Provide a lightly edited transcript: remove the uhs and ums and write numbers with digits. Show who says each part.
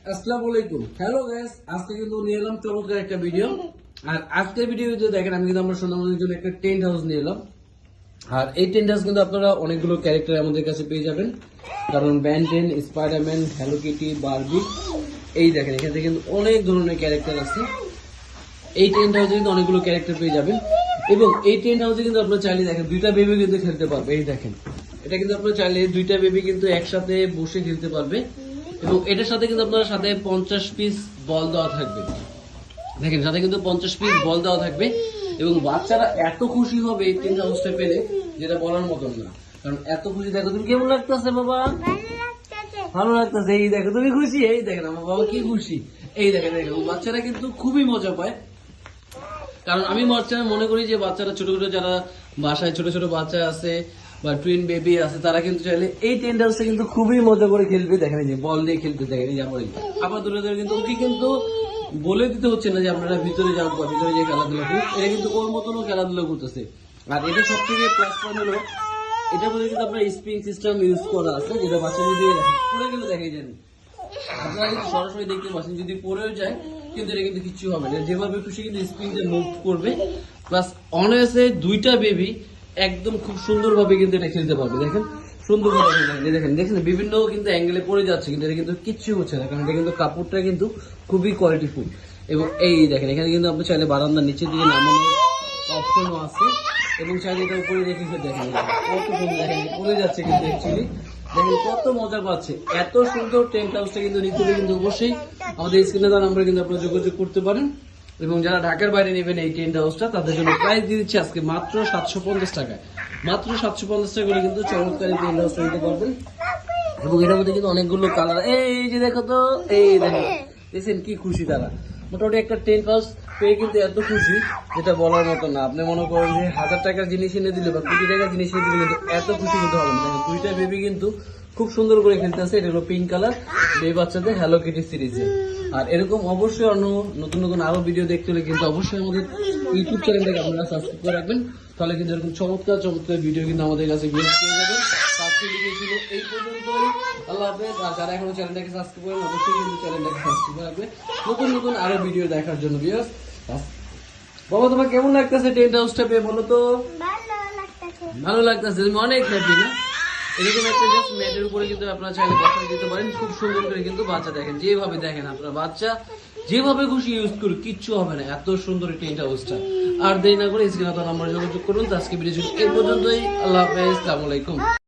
Speaker 1: আসসালামু আলাইকুম। Hello guys, আজকে কিন্তু নিয়ে এলাম চমৎকার একটা ভিডিও। আর আজকের ভিডিওতে দেখেন আমি কিন্তু আমরা সুন্দরবনের জন্য একটা টেন্ট হাউস নিয়ে এলাম। আর এই টেন্ট হাউস কিন্তু আপনারা অনেকগুলো ক্যারেক্টার আমাদের কাছে পেয়ে যাবেন, কারণ Ben ten, Spiderman, Hello Kitty, Barbie, এই দেখেন এখানে কিন্তু অনেক ধরনের ক্যারেক্টার আছে। এই টেন্ট হাউসে কিন্তু অনেকগুলো ক্যারেক্টার পেয়ে যাবেন এবং এই টেন্ট হাউসে কিন্তু আপনারা চাইলে দেখেন দুইটা বেবি কিন্তু খেলতে পারবে। এই দেখেন এটা কিন্তু আপনারা চাইলে দুইটা বেবি কিন্তু একসাথে বসে খেলতে পারবে এবং এটার সাথে কিন্তু আপনার সাথে 50 পিস বল দেওয়া থাকবে। দেখেন সাথে কিন্তু 50 পিস বল দেওয়া থাকবে এবং বাচ্চারা এত খুশি হবে এই টেন্ট হাউসটা পেলে যেটা বলার মতন না। কারণ এত খুশি, দেখো তুমি কেমন লাগতেছে বাবা? ভালো লাগতেছে। এই দেখো তুমি খুশি, এই দেখেন আমার বাবা কি খুশি। এই দেখেন দেখেন বাচ্চারা কিন্তু খুবই মজা পায়। কারণ আমি মনে করি যে বাচ্চারা ছোট ছোট যারা বাসায় ছোট ছোট বাচ্চা আছে বা টুইন বেবি আছে তারা কিন্তু চাইলে এই টেন্ট হাউসে কিন্তু খুবই মজা করে খেলবে। দেখেন যে বল দিয়ে খেলতে দেখেন আবার দূরে দূরে কিন্তু ওকে কিন্তু বলে দিতে হচ্ছে না যে আপনারা ভিতরে যাও বা ভিতরে যে খেলাধুলা করুন, এটা কিন্তু ওর মতনও খেলাধুলা করতেছে। আর এটা সব থেকে প্লাস পয়েন্ট হলো এটার মধ্যে কিন্তু আপনার স্প্রিং সিস্টেম ইউজ করা আছে, যেটা বাচ্চা যদি পড়ে গেলে দেখে যান আপনারা কিন্তু সরাসরি দেখতে পাচ্ছেন যদি পড়েও যায় কিন্তু এটা কিন্তু কিচ্ছু হবে না, যেভাবে খুশি কিন্তু স্প্রিংটা মুভ করবে। প্লাস অনায়াসে দুইটা বেবি একদম খুব সুন্দরভাবে কিন্তু এটা খেলতে পারবে। দেখেন সুন্দরভাবে দেখেন দেখেন বিভিন্ন কিন্তু অ্যাঙ্গেলে পড়ে যাচ্ছে কিন্তু এটা কিন্তু কিচ্ছু হচ্ছে না, কারণ এটা কিন্তু কাপড়টা কিন্তু খুবই কোয়ালিটিফুল। এবং এই দেখেন এখানে কিন্তু আপনি চাইলে বারান্দার নিচের দিকে নামানোর অপশনও আছে এবং চাইলে এটা উপরে রেখে দেখেন কত সুন্দর দেখেন পড়ে যাচ্ছে কিন্তু অ্যাকচুয়ালি দেখেন কত মজা পাচ্ছে। এত সুন্দর টেন্ট হাউসটা কিন্তু নিতে হলে কিন্তু অবশ্যই আমাদের স্ক্রিনে দেওয়া নাম্বারে কিন্তু আপনারা যোগাযোগ করতে পারেন। এবং যারা ঢাকার বাইরে নেবেন এই টেন্ট হাউসটা তাদের জন্য প্রাইস দিয়ে দিচ্ছি আজকে মাত্র 750 টাকায়। মাত্র 750 টাকা করে কিন্তু চমৎকার টেন্ট হাউসটা নিতে পারবেন। এবং এটার মধ্যে কিন্তু অনেকগুলো কালার, এই যে দেখো তো, এই দেখেন দেখছেন কি খুশি তারা। মোটামুটি একটা টেন্ট হাউস পেয়ে কিন্তু এত খুশি যেটা বলার মতো না। আপনি মনে করেন যে 1000 টাকার জিনিস এনে দিলে বা কোটি টাকার জিনিস এনে দিলে কিন্তু এত খুশি কিন্তু হবে না। দেখেন দুইটা বেবি কিন্তু খুব সুন্দর করে খেলতে আছে। এটা হলো পিঙ্ক কালার বেবি বাচ্চাদের হ্যালো কিটি সিরিজে। আর এরকম অবশ্যই অন্য নতুন নতুন আরো ভিডিও দেখতে হলে কিন্তু অবশ্যই আমাদের ইউটিউব চ্যানেলটাকে আপনারা সাবস্ক্রাইব করে রাখবেন, তাহলে কিন্তু এরকম চমৎকার চমৎকার ভিডিও কিন্তু আমাদের কাছে ভিউজ পেয়ে যাবেন। আজকে ভিডিও ছিল এই পর্যন্তই। আল্লাহ হাফেজ। আর যারা এখনো চ্যানেলটাকে সাবস্ক্রাইব করেন অবশ্যই কিন্তু চ্যানেলটাকে সাবস্ক্রাইব করে রাখবে নতুন নতুন আরো ভিডিও দেখার জন্য। ভিউয়ার্স বাবা তোমার কেমন লাগতেছে টেন্ট হাউসটা পেয়ে বলো তো? ভালো লাগতেছে, তুমি অনেক হ্যাপি না? এরকম একটা জাস্ট ম্যাটের উপরে কিন্তু আপনারা চাইলে বসাই দিতে পারেন খুব সুন্দর করে। কিন্তু বাচ্চা দেখেন যেভাবে দেখেন আপনার বাচ্চা যেভাবে খুশি ইউজ করুন কিচ্ছু হবে না, এত সুন্দর টেন্ট হাউসটা। আর দেরি না করে স্ক্রিনে নাম্বার যোগাযোগ করুন। আজকে ভিডিও ছিল এই পর্যন্তই। আল্লাহ হাফেজ, আসসালামু আলাইকুম।